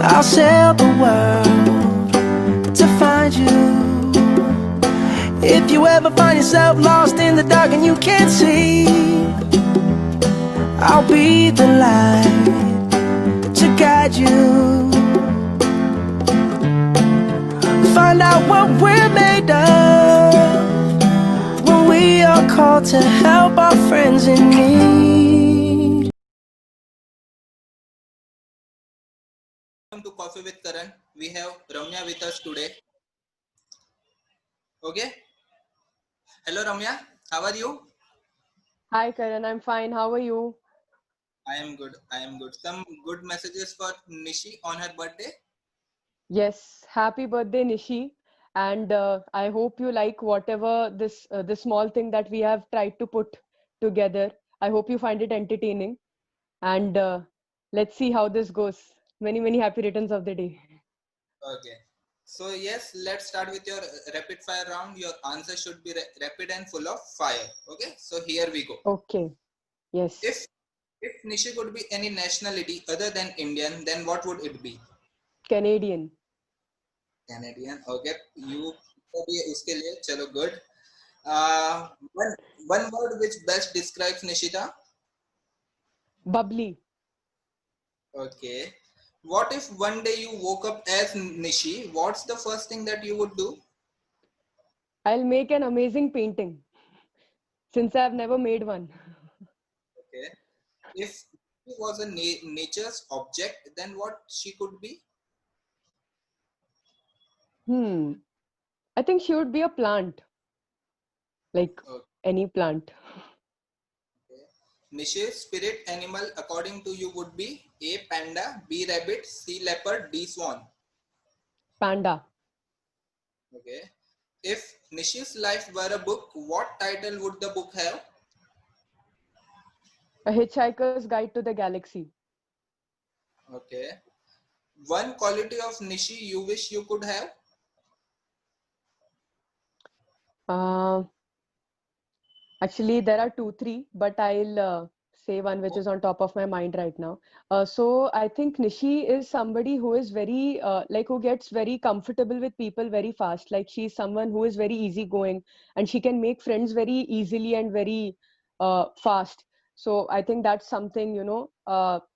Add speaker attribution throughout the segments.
Speaker 1: I'll sail the world to find you. If you ever find yourself lost in the dark and you can't see, I'll be the light to guide you. Find out what we're made of when we are called to help our friends in need.
Speaker 2: Welcome to Coffee with Karan. We have Ramya with us today. Okay. Hello Ramya, how are you?
Speaker 3: Hi Karan, I'm fine. How are you?
Speaker 2: I am good. I am good. Some good messages for Nishi on her birthday.
Speaker 3: Yes, happy birthday, Nishi. And I hope you like whatever this small thing that we have tried to put together. I hope you find it entertaining. And let's see how this goes. Many, many happy returns of the day.
Speaker 2: Okay. So yes, let's start with your rapid fire round. Your answer should be rapid and full of fire. Okay. So here we go.
Speaker 3: Okay. Yes.
Speaker 2: If if Nishi could be any nationality other than Indian, then what would it be?
Speaker 3: Canadian.
Speaker 2: Canadian. Okay. You भी है उसके लिए चलो good. One one word which best describes Nishita.
Speaker 3: Bubbly.
Speaker 2: Okay. What if one day you woke up as Nishi? What's the first thing that you would do?
Speaker 3: I'll make an amazing painting since I've never made one.
Speaker 2: Okay. If she was a nature's object, then what she could be?
Speaker 3: I think she would be a plant, like
Speaker 2: Okay.
Speaker 3: any plant.
Speaker 2: Nishi's spirit animal, according to you, would be A. Panda, B. Rabbit, C. Leopard, D. Swan.
Speaker 3: Panda.
Speaker 2: Okay. If Nishi's life were a book, what title would the book have?
Speaker 3: A Hitchhiker's Guide to the Galaxy.
Speaker 2: Okay. One quality of Nishi you wish you could have?
Speaker 3: Actually, there are two, three, but I'll say one which is on top of my mind right now. So I think Nishi is somebody who is very, like, who gets very comfortable with people very fast. Like, she's someone who is very easygoing and she can make friends very easily and very fast. So I think that's something,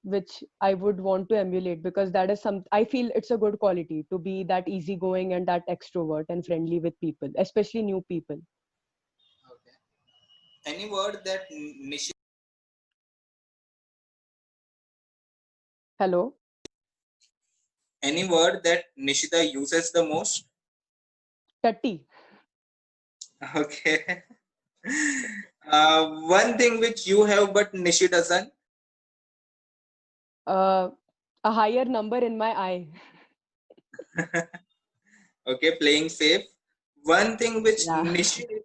Speaker 3: which I would want to emulate, because that is I feel it's a good quality to be that easygoing and that extrovert and friendly with people, especially new people.
Speaker 2: Okay. Any word that Nishi
Speaker 3: Hello?
Speaker 2: Any word that Nishita uses the most?
Speaker 3: Tatti.
Speaker 2: Okay. One thing which you have but Nishi doesn't.
Speaker 3: A higher number in my eye.
Speaker 2: Okay, playing safe. One thing which
Speaker 3: Yeah.
Speaker 2: Nishi is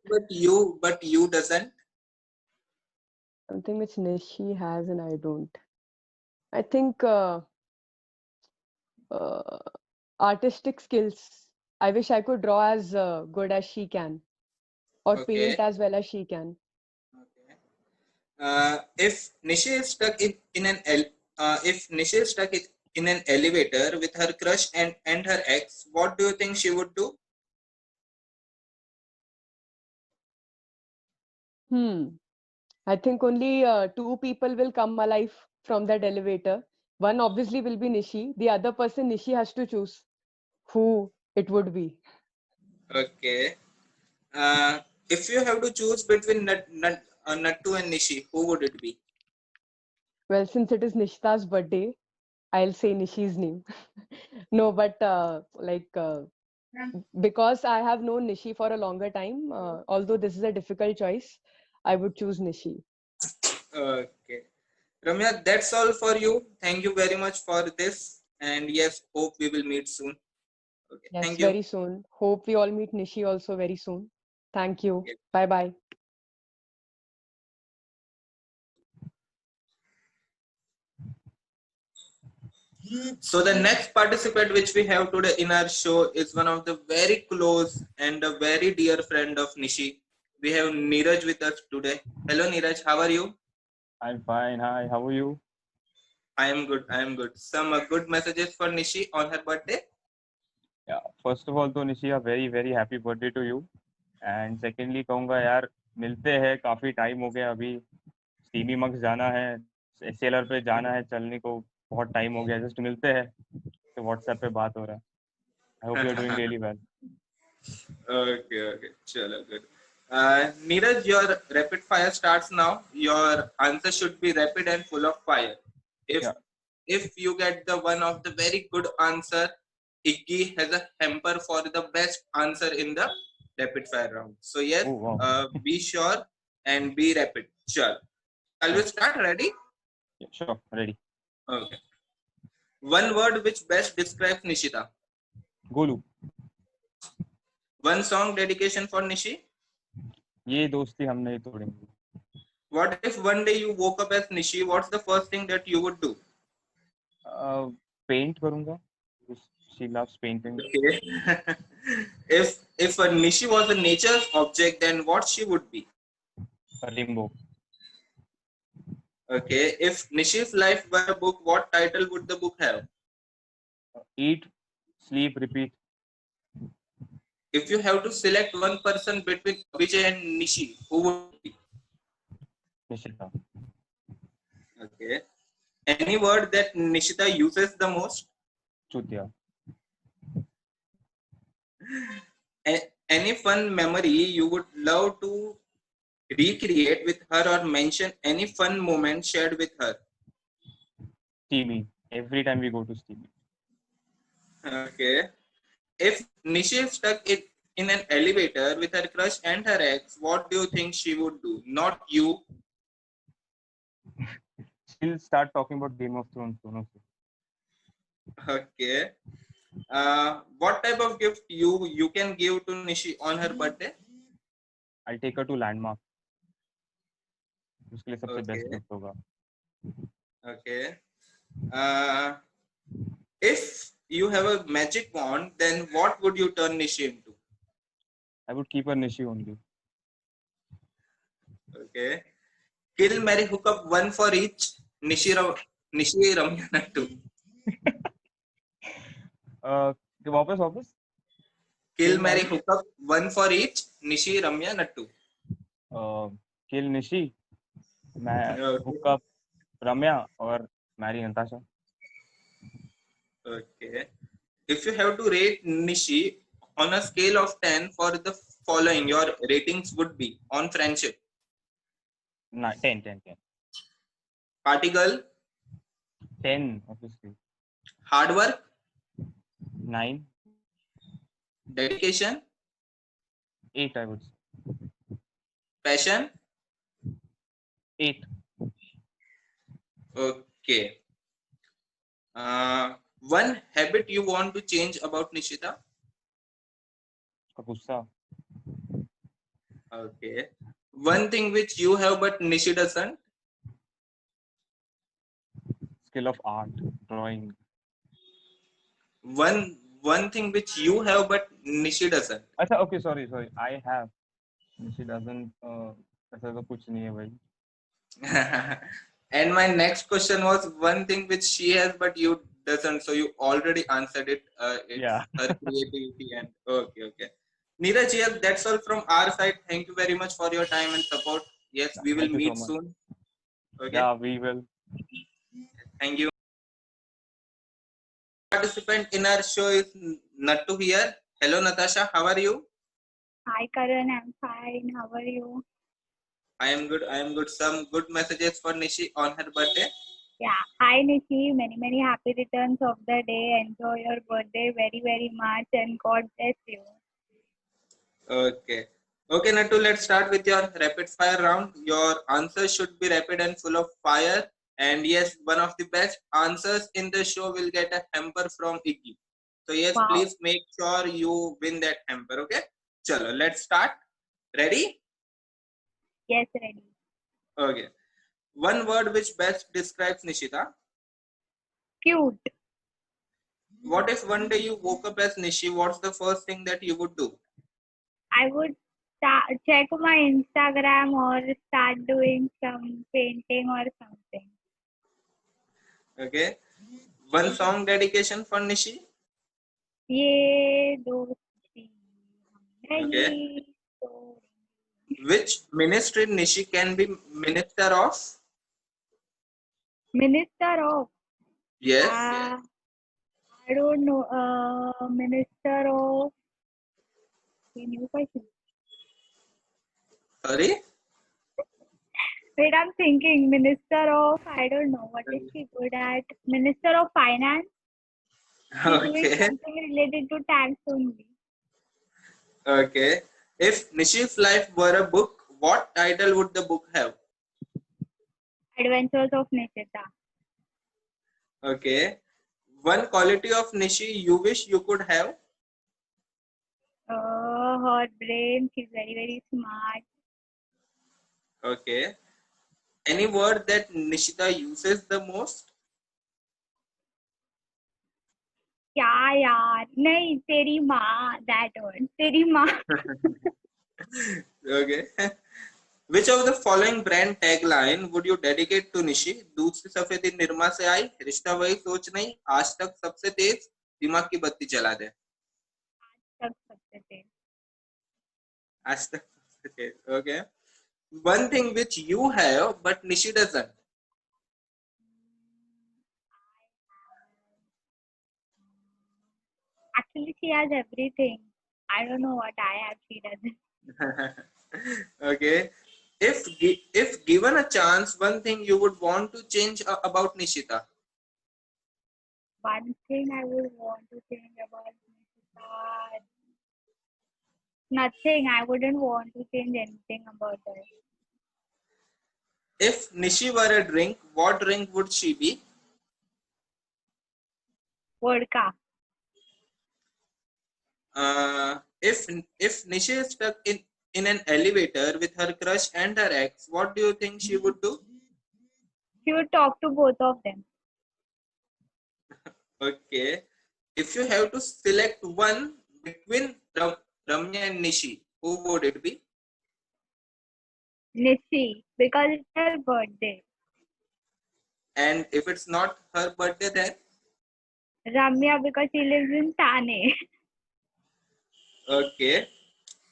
Speaker 2: but you doesn't.
Speaker 3: Something which Nishi has and I don't. I think uh, artistic skills. I wish I could draw as good as she can, or
Speaker 2: Okay.
Speaker 3: paint as well as she can.
Speaker 2: Okay. If Nishi is stuck in an if Nishi is stuck in an elevator with her crush and her ex, what do you think she would do?
Speaker 3: I think only two people will come alive from that elevator. One obviously will be Nishi. The other person Nishi has to choose who it would be.
Speaker 2: Okay. Uh, if you have to choose between Nattu and Nishi, who would it be?
Speaker 3: Well, since it is Nishita's birthday, I'll say Nishi's name. No, but because I have known Nishi for a longer time, although this is a difficult choice, I would choose Nishi.
Speaker 2: Okay. Ramya, that's all for you. Thank you very much for this. And yes, hope we will meet soon. Okay.
Speaker 3: Yes,
Speaker 2: Thank you.
Speaker 3: very soon. Hope we all meet Nishi also very soon. Thank you.
Speaker 2: Yes.
Speaker 3: Bye bye.
Speaker 2: So the next participant which we have today in our show is one of the very close and a very dear friend of Nishi. We have Neeraj with us today. Hello Neeraj, how are you?
Speaker 4: I'm fine. Hi, how are you?
Speaker 2: I am good. I am good. Some good messages for Nishi on her birthday.
Speaker 4: Yeah, first of all तो Nishi a very very happy birthday to you. And secondly कहूँगा यार मिलते हैं, काफी time हो गया, अभी steamy मक्स जाना है, सेलर पे जाना है, चलने को बहुत टाइम हो गया, जस्ट मिलते हैं तो व्हाट्सएप पे बात हो रहा है. I hope you are doing really well.
Speaker 2: Okay, okay. Chalo, good. Neeraj, your rapid fire starts now. Your answer should be rapid and full of fire. If
Speaker 4: Yeah.
Speaker 2: if you get the one of the very good answer, Iggy has a hamper for the best answer in the rapid fire round. So yes,
Speaker 4: Oh wow.
Speaker 2: be sure and be rapid. Sure. Shall we
Speaker 4: Sure.
Speaker 2: start? Ready?
Speaker 4: Yeah, sure, ready.
Speaker 2: Okay. One word which best describes Nishita.
Speaker 4: Golu.
Speaker 2: One song dedication for Nishi.
Speaker 4: ये दोस्ती हम नहीं तोड़ेंगे.
Speaker 2: What if one day you woke up as Nishi? What's the first thing that you would do?
Speaker 4: Paint करूंगा. She loves painting.
Speaker 2: Okay. if a Nishi was a nature object, then what she would be?
Speaker 4: A rainbow.
Speaker 2: Okay. If Nishi's life were a book, what title would the book have?
Speaker 4: Eat, sleep, repeat.
Speaker 2: If you have to select one person between Abhijay and Nishi, who would it be?
Speaker 4: Nishita.
Speaker 2: Okay. Any word that Nishita uses the most?
Speaker 4: चूतिया.
Speaker 2: Any fun memory you would love to recreate with her, or mention any fun moment shared with her?
Speaker 4: Steamy. Every time we go to Steamy.
Speaker 2: Okay. If Nishi is stuck in an elevator with her crush and her ex, what do you think she would do? Not you.
Speaker 4: She'll start talking about Game of Thrones. दोनों से.
Speaker 2: Okay. What type of gift you can give to Nishi on her birthday?
Speaker 4: I'll take her to Landmark. उसके लिए सबसे
Speaker 2: Okay.
Speaker 4: Best gift होगा.
Speaker 2: Okay. If you have a magic wand, then what would you turn Nishi into?
Speaker 4: I would keep her Nishi only.
Speaker 2: Okay. Kill, marry, hook up, one for each. Nishi Ramya Nattu.
Speaker 4: वापस.
Speaker 2: Kill, marry, hook up, one for each. Nishi Ramya Nattu.
Speaker 4: Kill Nishi, hook up Ramya, और marry Natasha.
Speaker 2: Okay. If you have to rate Nishi on a scale of 10 for the following, your ratings would be on friendship.
Speaker 4: 10.
Speaker 2: Party girl.
Speaker 4: 10, obviously.
Speaker 2: Hard work.
Speaker 4: 9.
Speaker 2: Dedication.
Speaker 4: 8, I would say.
Speaker 2: Passion.
Speaker 4: 8.
Speaker 2: Okay. One habit you want to change about Nishita?
Speaker 4: गुस्सा.
Speaker 2: Okay. One thing which you have but Nishi doesn't?
Speaker 4: Skill of art, drawing.
Speaker 2: One thing which you have but Nishi doesn't.
Speaker 4: अच्छा, okay, sorry. I have. She doesn't. ऐसा तो कुछ नहीं है भाई.
Speaker 2: And my next question was one thing which she has but you doesn't. So you already answered it. It's
Speaker 4: Yeah.
Speaker 2: her creativity and okay. Neeraj, yes, that's all from our side. Thank you very much for your time and support. Yes, we will
Speaker 4: Thank you so
Speaker 2: meet
Speaker 4: much.
Speaker 2: soon. Okay.
Speaker 4: Yeah, we will.
Speaker 2: Thank you. Participant in our show is Nattu here. Hello, Natasha. How are you?
Speaker 5: Hi Karan, I'm fine. How are you?
Speaker 2: I am good. Some good messages for Nishi on her birthday.
Speaker 5: Yeah. Hi Nishi. Many happy returns of the day. Enjoy your birthday very much and God bless you.
Speaker 2: Okay, Nattu, let's start with your rapid fire round. Your answers should be rapid and full of fire. And yes, one of the best answers in the show will get a hamper from Iggy. So yes,
Speaker 5: Wow.
Speaker 2: please make sure you win that hamper. Okay. Chalo, let's start. Ready?
Speaker 5: Yes, ready.
Speaker 2: Okay. One word which best describes Nishita.
Speaker 5: Cute.
Speaker 2: What if one day you woke up as Nishi? What's the first thing that you would do?
Speaker 5: I would check my Instagram or start doing some painting or something.
Speaker 2: Okay. One song dedication for Nishi.
Speaker 5: ये दोस्ती हम
Speaker 2: Okay.
Speaker 5: नहीं तोड़ेंगे।
Speaker 2: Which ministry Nishi can be minister of?
Speaker 5: Minister of
Speaker 2: Yes.
Speaker 5: I don't know. Minister of a new question.
Speaker 2: Sorry.
Speaker 5: Wait, I'm thinking. Minister of I don't know what is she good at. Minister of Finance. She's doing
Speaker 2: Okay.
Speaker 5: something related to tax only.
Speaker 2: Okay. If Nishi's life were a book, what title would the book have?
Speaker 5: Adventures of Nishita.
Speaker 2: Okay. One quality of Nishi you wish you could have?
Speaker 5: Her brain. She's very very smart.
Speaker 2: Okay. Any word that Nishita uses the most?
Speaker 5: क्या यार नहीं तेरी माँ that one तेरी माँ
Speaker 2: Okay. Which of the following brand tagline would you dedicate to Nishi? दूध से सफेदी निरमा से आई, रिश्ता वही सोच नहीं, आज तक सबसे तेज, दिमाग की बत्ती जला दे.
Speaker 5: सब सकते थे
Speaker 2: आज तक सबसे तेज. Okay. One thing which you have but Nishi doesn't.
Speaker 5: actually she has everything I don't know what I have she doesn't
Speaker 2: Okay. If given a chance, one thing you would want to change about Nishita.
Speaker 5: one thing I would want to change about Nishita nothing I wouldn't want to change anything about her
Speaker 2: If Nishi were a drink, what drink would she be?
Speaker 5: vodka
Speaker 2: If Nishi is stuck in an elevator with her crush and her ex, what do you think she would do?
Speaker 5: she would talk to both of them
Speaker 2: Okay. If you have to select one between Ramya and Nishi, who would it be?
Speaker 5: Nishi because it's her birthday
Speaker 2: And if it's not her birthday, then
Speaker 5: Ramya because she lives in Thane
Speaker 2: okay.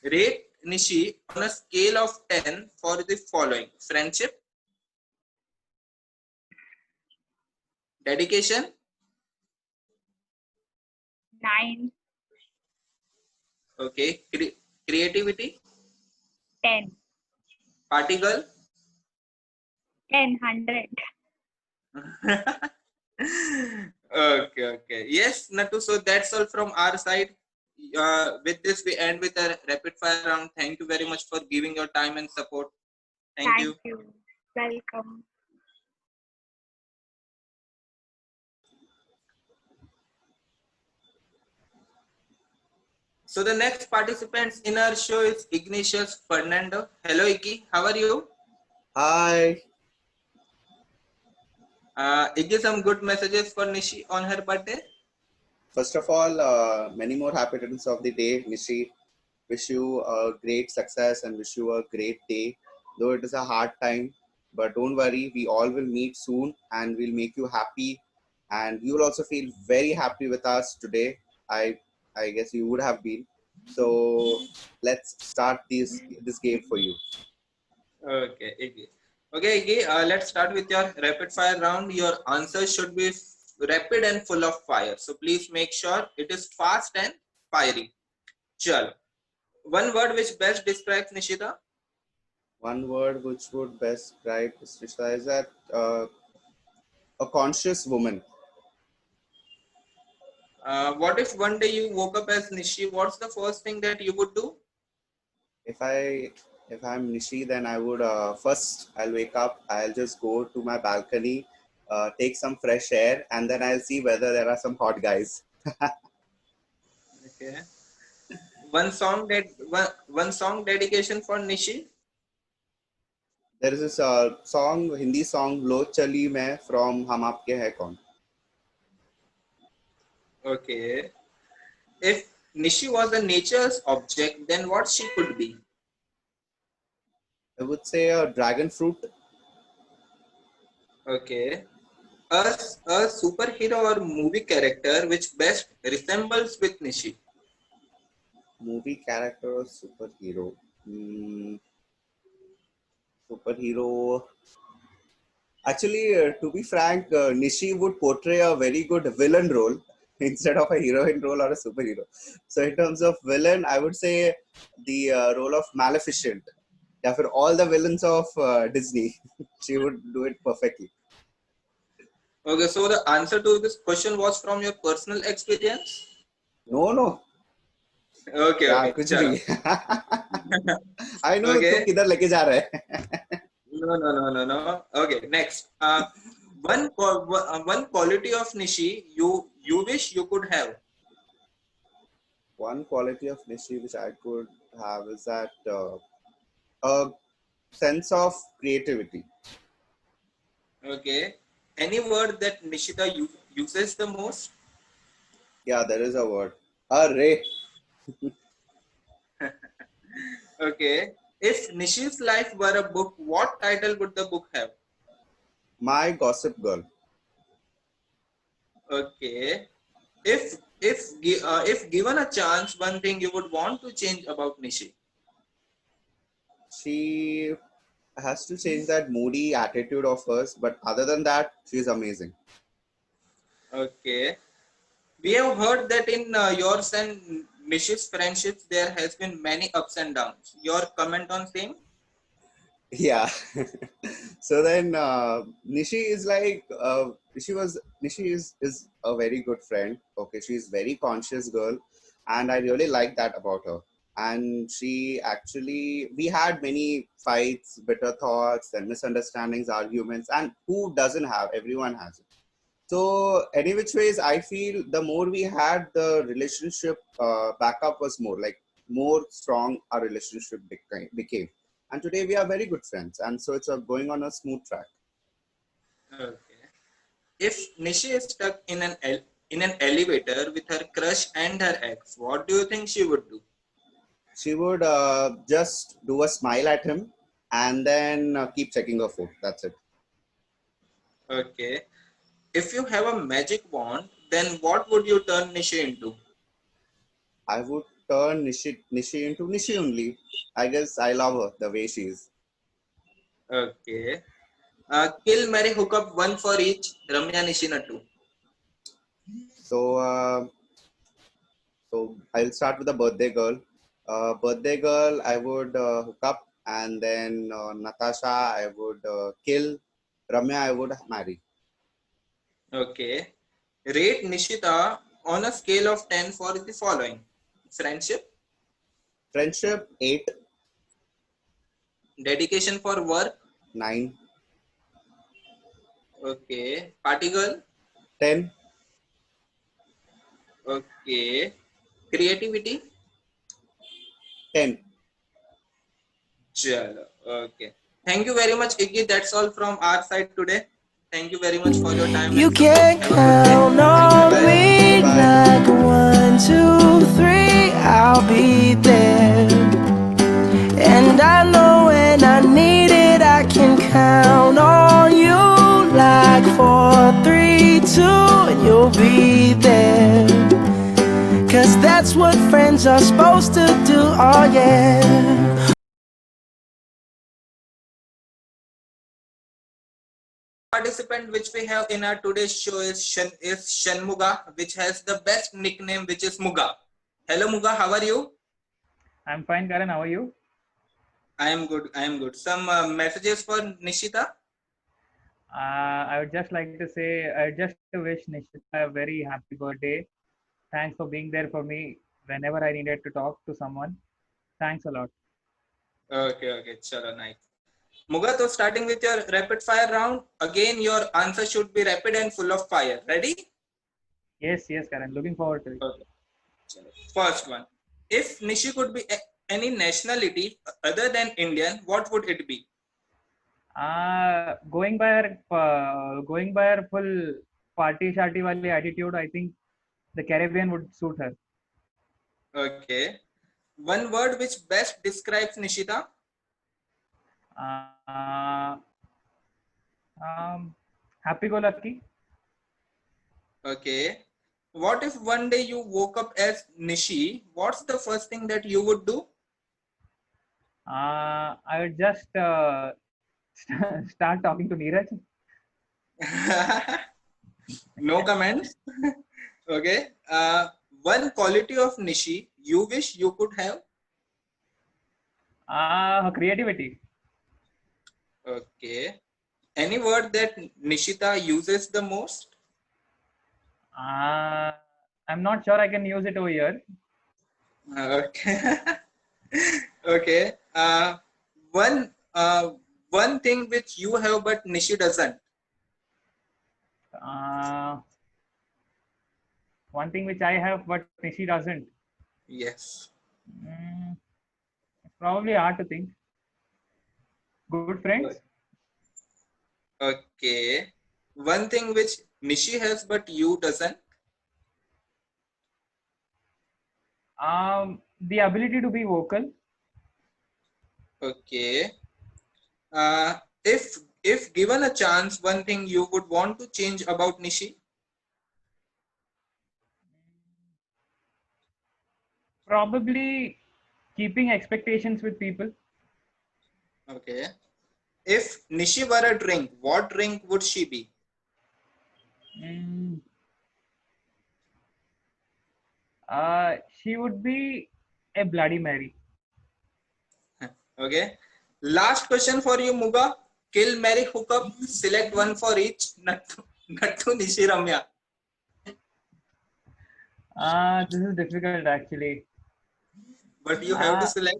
Speaker 2: Rate Nishi on a scale of 10 for the following: friendship, dedication,
Speaker 5: 9
Speaker 2: okay, creativity,
Speaker 5: 10
Speaker 2: party girl.
Speaker 5: 10 100
Speaker 2: Okay, okay. Yes, Natu. So that's all from our side. With this, we end with a rapid fire round. Thank you very much for giving your time and support. Thank you.
Speaker 5: thank you welcome
Speaker 2: So the next participants in our show is Ignatius Fernando. Hello, Iggy. How are you?
Speaker 6: Hi.
Speaker 2: Iggy, some good messages for Nishi on her birthday.
Speaker 6: First of all, many more happy returns of the day, Nishi. Wish you a great success and wish you a great day. Though it is a hard time, but don't worry, we all will meet soon and we'll make you happy. And you will also feel very happy with us today. I guess you would have been. So let's start this game for you.
Speaker 2: Okay, Iggy. Okay, Iggy, let's start with your rapid fire round. Your answers should be rapid and full of fire. So please make sure it is fast and fiery. Chalo. One word which best describes Nishita.
Speaker 6: One word which would best describe Srishta is that a conscious woman.
Speaker 2: What if one day you woke up as Nishi? What's the first thing that you would do?
Speaker 6: If I'm Nishi, then I would first I'll wake up. I'll just go to my balcony, take some fresh air, and then I'll see whether there are some hot guys.
Speaker 2: Okay. One song dedication for Nishi.
Speaker 6: There is this song, Hindi song, "Lo Chali Main" from Hum Aapke Hai Kaun.
Speaker 2: Okay. If Nishi was a nature's object, then what she could be?
Speaker 6: I would say a dragon fruit.
Speaker 2: Okay. a superhero or movie character which best resembles with Nishi.
Speaker 6: Movie character or superhero? Superhero. Actually, to be frank, Nishi would portray a very good villain role instead of a heroine role or a superhero. So, in terms of villain, I would say the role of Maleficent. Yeah, for all the villains of Disney, she would do it perfectly.
Speaker 2: Okay, so the answer to this question was from your personal experience.
Speaker 6: No, no,
Speaker 2: Okay,
Speaker 6: क्या
Speaker 2: okay,
Speaker 6: कुछ
Speaker 2: चलो.
Speaker 6: भी. I know तू
Speaker 2: Okay.
Speaker 6: किधर लेके जा रहा है.
Speaker 2: No. Okay, next. One quality of Nishi you wish you could have.
Speaker 6: One quality of Nishi which I could have is that a sense of creativity.
Speaker 2: Okay. Any word that Nishita uses the most?
Speaker 6: Yeah, there is a word. Array.
Speaker 2: Okay. If Nishi's life were a book, what title would the book have?
Speaker 6: My Gossip Girl.
Speaker 2: Okay. If given a chance, one thing you would want to change about Nishi.
Speaker 6: She has to change that moody attitude of hers, but other than that, she's amazing.
Speaker 2: Okay. We have heard that in yours and Nishi's friendships, there has been many ups and downs. Your comment on same?
Speaker 6: Yeah. So then Nishi is like Nishi is a very good friend. Okay, she's very conscious girl, and I really like that about her. And she actually, we had many fights, bitter thoughts, and misunderstandings, arguments, and who doesn't have? Everyone has it. So any which ways, I feel the more we had, the relationship backup was more strong. Our relationship became, and today we are very good friends, and so it's going on a smooth track.
Speaker 2: Okay. If Nishi is stuck in in an elevator with her crush and her ex, what do you think she would do?
Speaker 6: She would just do a smile at him, and then keep checking her phone. That's it.
Speaker 2: Okay. If you have a magic wand, then what would you turn Nishi into?
Speaker 6: I would turn Nishi into Nishi only. I guess I love her the way she is.
Speaker 2: Okay. Kill, marry, hook up, one for each. Ramya, Nishi, Nattu.
Speaker 6: So so I'll start with the birthday girl. Birthday girl, I would hook up, and then Natasha, I would kill. Ramya, I would marry.
Speaker 2: Okay. Rate Nishita on a scale of 10 for the following: friendship,
Speaker 6: Friendship 8,
Speaker 2: dedication for work,
Speaker 6: 9,
Speaker 2: okay, party girl,
Speaker 6: 10,
Speaker 2: okay, creativity,
Speaker 6: 10.
Speaker 2: chalo, okay. Thank you very much, Iggy. That's all from our side today. Thank you very much for your time
Speaker 1: You
Speaker 2: and support.
Speaker 1: can
Speaker 2: Have a good
Speaker 1: count
Speaker 2: day.
Speaker 1: on
Speaker 2: Thank you.
Speaker 1: me
Speaker 6: Bye.
Speaker 1: like 1, 2, 3, I'll be there. And I know when I need it, I can count on you like 4, 3, 2, and you'll be there. Cause that's what friends are supposed to do, oh yeah.
Speaker 2: Participant which we have in our today's show is Shanmuga, which has the best nickname, which is Muga. Hello, Muga. How are you?
Speaker 7: I'm fine, Karan. How are you?
Speaker 2: I am good. I am good. Some messages for Nishita.
Speaker 7: I would just like to say, I just wish Nishita a very happy birthday. Thanks for being there for me whenever I needed to talk to someone. Thanks a lot.
Speaker 2: Okay. Chalo, nice. Muga, so starting with your rapid fire round. Again, your answer should be rapid and full of fire. Ready?
Speaker 7: Yes, Karan. Looking forward to it.
Speaker 2: Okay. Chalo. First one. If Nishi could be any nationality other than Indian, what would it be?
Speaker 7: Going by her full party sharty wali attitude, I think the Caribbean would suit her.
Speaker 2: Okay. One word which best describes Nishita.
Speaker 7: Uh, Happy go lucky.
Speaker 2: Okay. What if one day you woke up as Nishi? What's the first thing that you would do?
Speaker 7: I would just start talking to Neeraj.
Speaker 2: No comments. Okay. One quality of Nishi you wish you could have.
Speaker 7: Her creativity.
Speaker 2: Okay. Any word that Nishita uses the most?
Speaker 7: I'm not sure I can use it over here.
Speaker 2: Okay. Okay. One thing which you have but Nishi doesn't.
Speaker 7: One thing which I have but Nishi doesn't.
Speaker 2: Yes.
Speaker 7: It's probably hard to think. Good friends.
Speaker 2: Okay. One thing which Nishi has but you doesn't.
Speaker 7: The ability to be vocal.
Speaker 2: Okay. If given a chance, one thing you would want to change about Nishi.
Speaker 7: Probably keeping expectations with people.
Speaker 2: Okay. If Nishi were a drink, what drink would she be?
Speaker 7: She would be a Bloody Mary.
Speaker 2: Okay. Last question for you, Muga. Kill, marry, hook up. Select one for each. Nattu, Nishi, Ramya.
Speaker 7: This is difficult actually.
Speaker 2: But you have to select.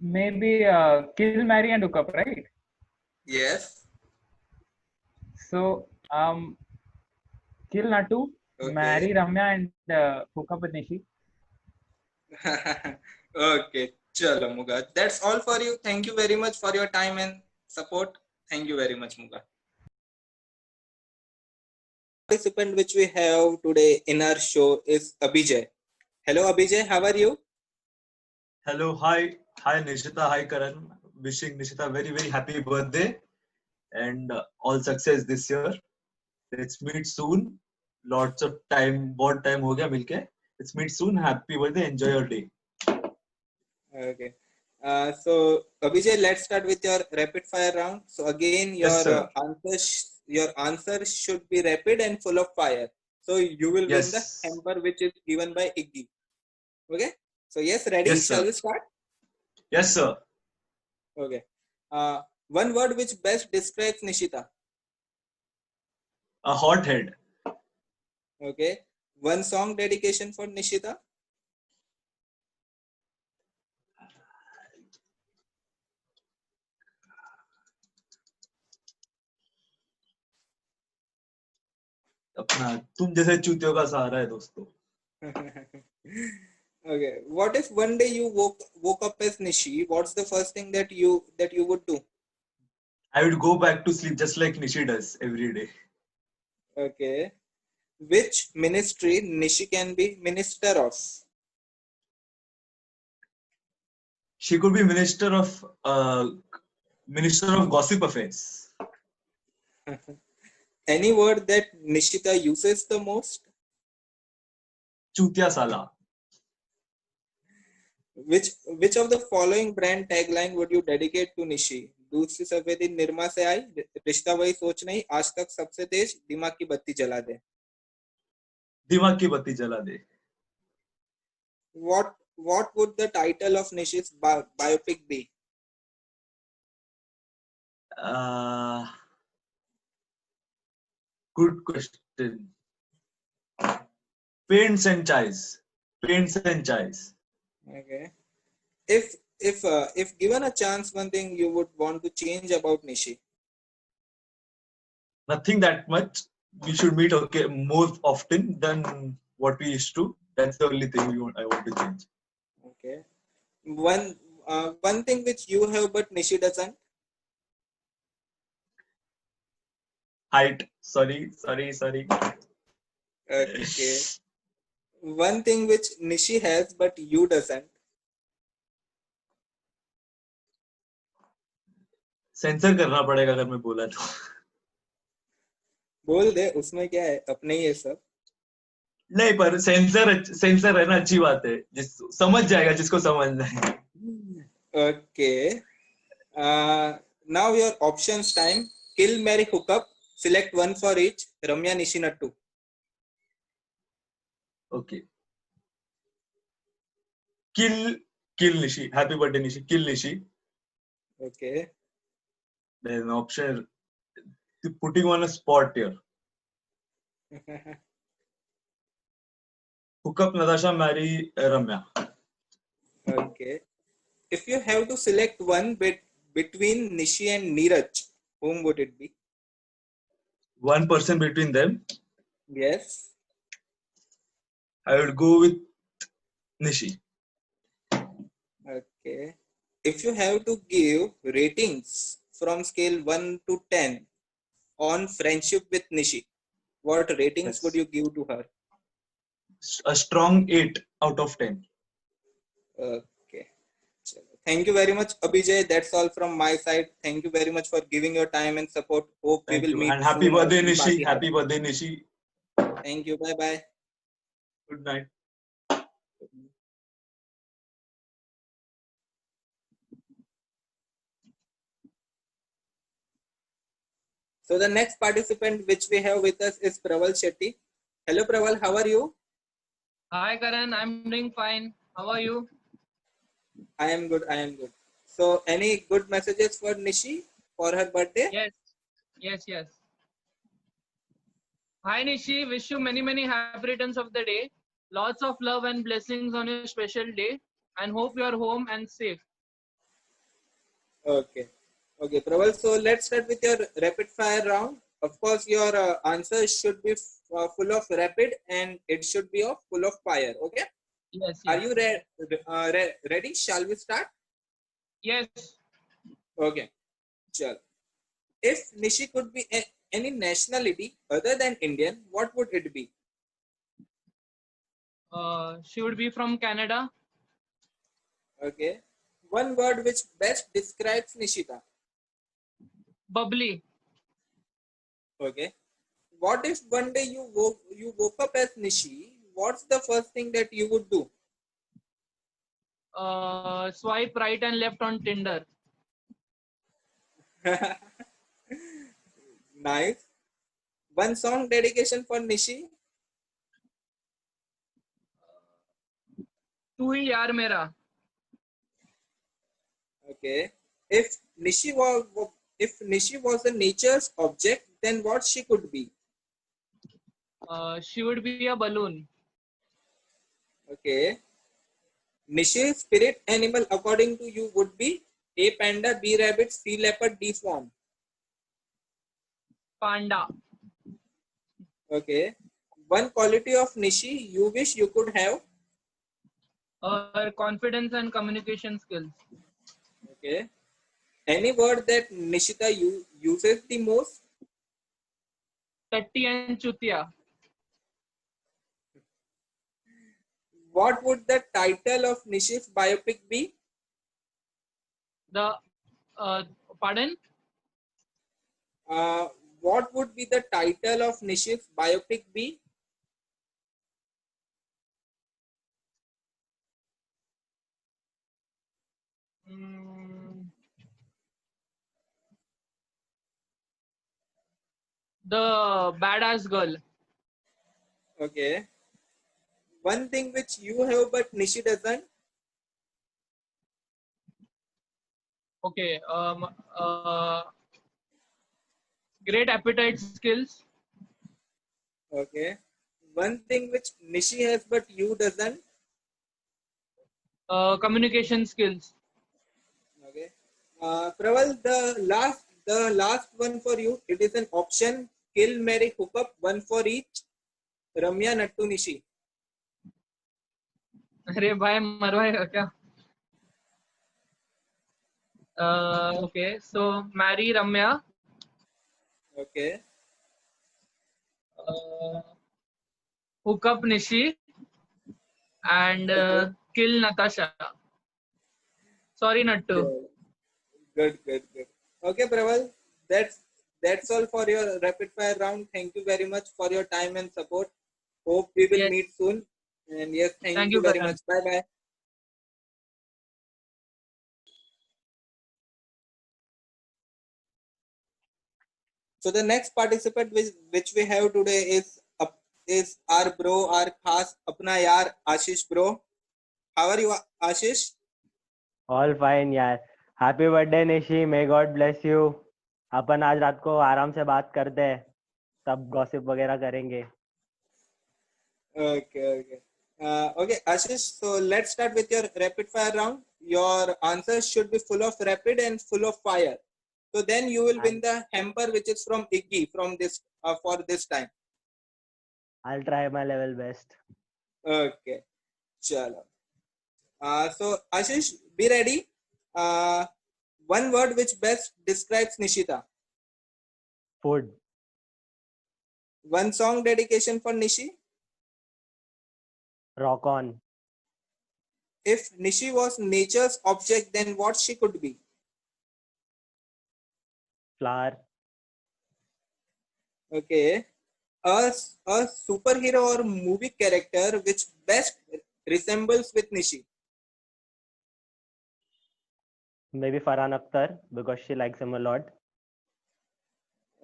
Speaker 7: Maybe kill, marry, and hook up, right?
Speaker 2: Yes.
Speaker 7: So kill Nattu,
Speaker 2: Okay.
Speaker 7: marry Ramya, and hook up with Nishi.
Speaker 2: Okay. Chalo, Muga. That's all for you. Thank you very much for your time and support. Thank you very much, Muga. Participant which we have today in our show is Abhijay. Hello, Abhijay. How are you?
Speaker 8: Hello, hi Nishita, hi Karan. Wishing Nishita very very happy birthday and all success this year. Let's meet soon. Lots of time, बहुत time हो गया मिलके. Let's meet soon. Happy birthday. Enjoy your day.
Speaker 2: Okay. So Abhijay, let's start with your rapid fire round. So again, your
Speaker 8: Yes, sir.
Speaker 2: answer should be rapid and full of fire. So you will win the
Speaker 8: Yes.
Speaker 2: hamper which is given by Iggy. Okay. So yes, ready?
Speaker 8: Yes,
Speaker 2: Shall
Speaker 8: sir.
Speaker 2: we start?
Speaker 8: Yes, sir.
Speaker 2: Okay. One word which best describes Nishita.
Speaker 8: A hothead.
Speaker 2: Okay. One song dedication for Nishita.
Speaker 8: अपना तुम जैसे चूतियों का सहारा है दोस्तों.
Speaker 2: Okay. What if one day you woke up as Nishi? What's the first thing that you would do?
Speaker 8: I would go back to sleep just like Nishi does every day.
Speaker 2: Okay. Which ministry Nishi can be minister of?
Speaker 8: She could be minister of gossip affairs.
Speaker 2: Any word that Nishita uses the most?
Speaker 8: Chutiya Sala.
Speaker 2: Which of the following brand tagline would you dedicate to Nishi? दूध सी सफेदी निरमा से आई, रिश्ता वही सोच नहीं, आज तक सबसे तेज, दिमाग की बत्ती जला दे.
Speaker 8: दिमाग की बत्ती जला दे.
Speaker 2: What would the title of Nishi's biopic be?
Speaker 8: Good question. Paints and Chais. Paints and Chais.
Speaker 2: Okay. If given a chance, one thing you would want to change about Nishi.
Speaker 8: Nothing that much. We should meet more often than what we used to. That's the only thing I want to change.
Speaker 2: Okay. One thing which you have but Nishi doesn't.
Speaker 8: Height. Sorry.
Speaker 2: Okay. One thing which Nishi has but you doesn't.
Speaker 8: Sensor करना पड़ेगा अगर मैं बोला तो.
Speaker 2: बोल दे, उसमें क्या है, अपने ही है सब.
Speaker 8: नहीं, पर सेंसर है ना, अच्छी बात है, जिस समझ जाएगा जिसको समझना है.
Speaker 2: Okay. Now your options time. Kill, marry, hook up. Select one for each. Ramya, Nishi, Nattu.
Speaker 8: Okay. Kill Nishi. Happy birthday, Nishi. Kill Nishi.
Speaker 2: Okay.
Speaker 8: There's an option. Putting on a spot here. Hook up Natasha, marry Ramya.
Speaker 2: Okay. If you have to select one between Nishi and Neeraj, whom would it be?
Speaker 8: One person between them.
Speaker 2: Yes.
Speaker 8: I would go with Nishi.
Speaker 2: Okay. If you have to give ratings from scale 1 to 10 on friendship with Nishi, what ratings
Speaker 8: Yes.
Speaker 2: would you give to her?
Speaker 8: A strong 8 out of 10.
Speaker 2: Okay. Thank you very much, Abhijay. That's all from my side. Thank you very much for giving your time and support. Hope we
Speaker 8: Thank
Speaker 2: will
Speaker 8: you.
Speaker 2: meet
Speaker 8: And happy
Speaker 2: soon
Speaker 8: birthday,
Speaker 2: in
Speaker 8: Nishi.
Speaker 2: Party Hard.
Speaker 8: Happy birthday, Nishi.
Speaker 2: Thank you. Bye bye.
Speaker 8: Good night.
Speaker 2: So the next participant which we have with us is Praval Shetty. Hello Praval, how are you?
Speaker 9: Hi Karan, I'm doing fine. How are you?
Speaker 2: I am good. I am good. So any good messages for Nishi for her birthday?
Speaker 9: Yes. Hi Nishi, wish you many happy returns of the day. Lots of love and blessings on your special day, and hope you are home and safe.
Speaker 2: Okay. Okay, Praval. So let's start with your rapid fire round. Of course, your answers should be full of rapid and it should be of full of fire. Okay.
Speaker 9: Yes.
Speaker 2: Are you ready? Shall we start?
Speaker 9: Yes.
Speaker 2: Okay. Sure. If Nishi could be any nationality other than Indian, what would it be?
Speaker 9: She would be from Canada.
Speaker 2: Okay. One word which best describes Nishita.
Speaker 9: Bubbly.
Speaker 2: Okay. What if one day you woke up as Nishi? What's the first thing that you would do?
Speaker 9: Swipe right and left on Tinder.
Speaker 2: Nice. One song dedication for Nishi.
Speaker 9: Tu hi yaar mera.
Speaker 2: Okay. If Nishi was a nature's object, then what she could be?
Speaker 9: She would be a balloon.
Speaker 2: Okay. Nishi's spirit animal according to you would be A panda, B rabbit, C leopard, D swan.
Speaker 9: Panda.
Speaker 2: Okay. One quality of Nishi you wish you could have.
Speaker 9: Her confidence and communication skills.
Speaker 2: Okay. Any word that Nishita uses the most?
Speaker 9: Tatti and Chutia.
Speaker 2: What would the title of Nishi's biopic be?
Speaker 9: Pardon?
Speaker 2: What would be the title of Nishi's biopic be?
Speaker 9: The badass girl.
Speaker 2: Okay. One thing which you have but Nishi doesn't.
Speaker 9: Okay. Great appetite skills.
Speaker 2: Okay. One thing which Nishi has but you doesn't.
Speaker 9: Communication skills.
Speaker 2: Okay. Praval, the last one for you. It is an option. Kill, marry, hook up. One for each. Ramya, Nattu, Nishi.
Speaker 9: अरे भाई मरवाएगा क्या? Okay, so marry Ramya.
Speaker 2: Okay.
Speaker 9: Hook up Nishi and kill Natasha. Sorry, Nattu.
Speaker 2: Good. Okay, Praval. That's that's all for your rapid fire round. Thank you very much for your time and support. Hope we will
Speaker 9: Yes.
Speaker 2: meet soon. And yes, thank
Speaker 9: Thank
Speaker 2: you
Speaker 9: you,
Speaker 2: very
Speaker 9: Karan.
Speaker 2: much. Bye bye. So the next participant which we have today is our bro, our khas apna yaar Ashish bro. How are you, Ashish?
Speaker 10: All fine यार. Happy birthday Nishi, may God bless you. अपन आज रात को आराम से बात करते हैं, तब गॉसिप वगैरह करेंगे.
Speaker 2: Okay. Okay, Ashish. So let's start with your rapid fire round. Your answers should be full of rapid and full of fire. So then you will win the hamper, which is from Iggy from this for this time.
Speaker 10: I'll try my level best.
Speaker 2: Okay. Chalo. So Ashish, be ready. One word which best describes Nishita.
Speaker 10: Food.
Speaker 2: One song dedication for Nishi.
Speaker 10: Rock on.
Speaker 2: If Nishi was nature's object, then what she could be?
Speaker 10: Flower.
Speaker 2: Okay. A superhero or movie character which best resembles with Nishi.
Speaker 10: Maybe Farhan Akhtar, because she likes him a lot.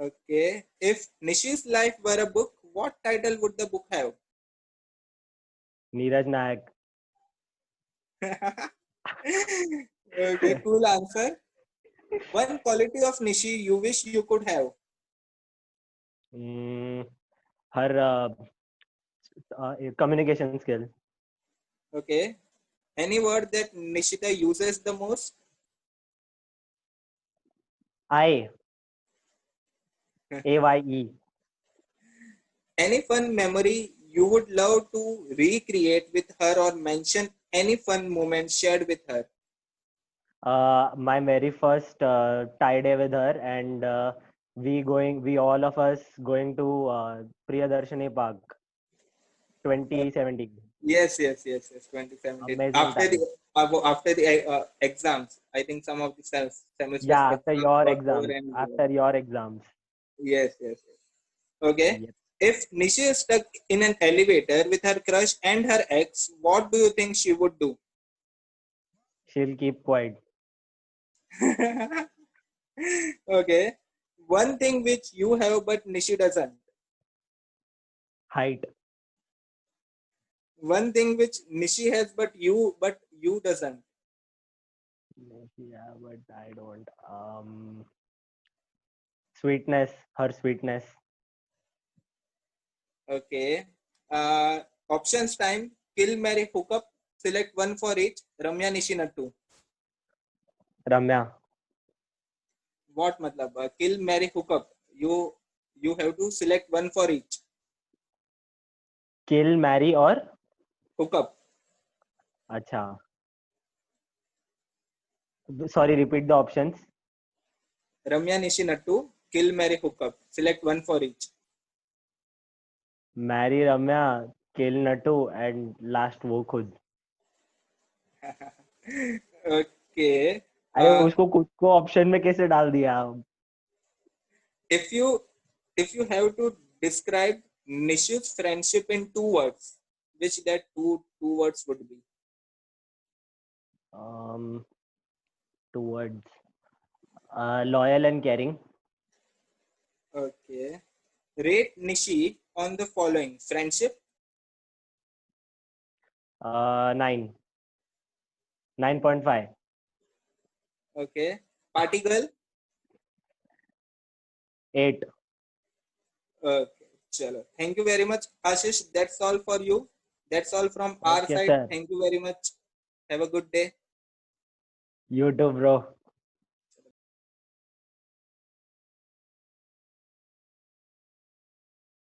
Speaker 2: Okay. If Nishi's life were a book, what title would the book have?
Speaker 10: Neeraj Nayak.
Speaker 2: Okay, cool answer. One quality of Nishi you wish you could have.
Speaker 10: Her communication skill.
Speaker 2: Okay. Any word that Nishita uses the most?
Speaker 10: I. AYE.
Speaker 2: Any fun memory you would love to recreate with her or mention any fun moment shared with her?
Speaker 10: My very first tie day with her, and we all of us going to Priyadarshini Park 2017.
Speaker 2: Yes. 2017.
Speaker 10: Amazing
Speaker 2: After
Speaker 10: time.
Speaker 2: the exams, I think some of the semesters.
Speaker 10: Yeah, after your
Speaker 2: got
Speaker 10: exams.
Speaker 2: over and-
Speaker 10: After your exams.
Speaker 2: Yes. Okay.
Speaker 10: Yep.
Speaker 2: If Nishi is stuck in an elevator with her crush and her ex, what do you think she would do?
Speaker 10: She'll keep quiet.
Speaker 2: Okay. One thing which you have but Nishi doesn't.
Speaker 10: Height.
Speaker 2: One thing which Nishi has but you doesn't.
Speaker 10: Yeah, but I don't. Sweetness. Her sweetness.
Speaker 2: Okay. Options time. Kill, marry, hook up. Select one for each. Ramya, Nishi, Nattu.
Speaker 10: Ramya.
Speaker 2: What matlab? Kill, marry, hook up. You have to select one for each.
Speaker 10: Kill, marry or?
Speaker 2: Hook up.
Speaker 10: Acha. Sorry, repeat the options.
Speaker 2: Ramya, Nishi, Nattu. Kill, marry, hook up. Select one for each.
Speaker 10: Marry Ramya, kill Nattu, and last वो खुद.
Speaker 2: Okay.
Speaker 10: अरे उसको खुद को option में कैसे डाल दिया?
Speaker 2: If you have to describe Nishi's friendship in 2 words, which that two words would be?
Speaker 10: 2 words. Loyal and caring.
Speaker 2: Okay. Rate Nishi on the following: friendship.
Speaker 10: 9. 9.5.
Speaker 2: Okay. Party girl.
Speaker 10: 8.
Speaker 2: Okay. Chalo. Thank you very much, Ashish. That's all for you. That's all from our
Speaker 10: Okay,
Speaker 2: side.
Speaker 10: sir.
Speaker 2: Thank you very much. Have a good day.
Speaker 10: You too, bro.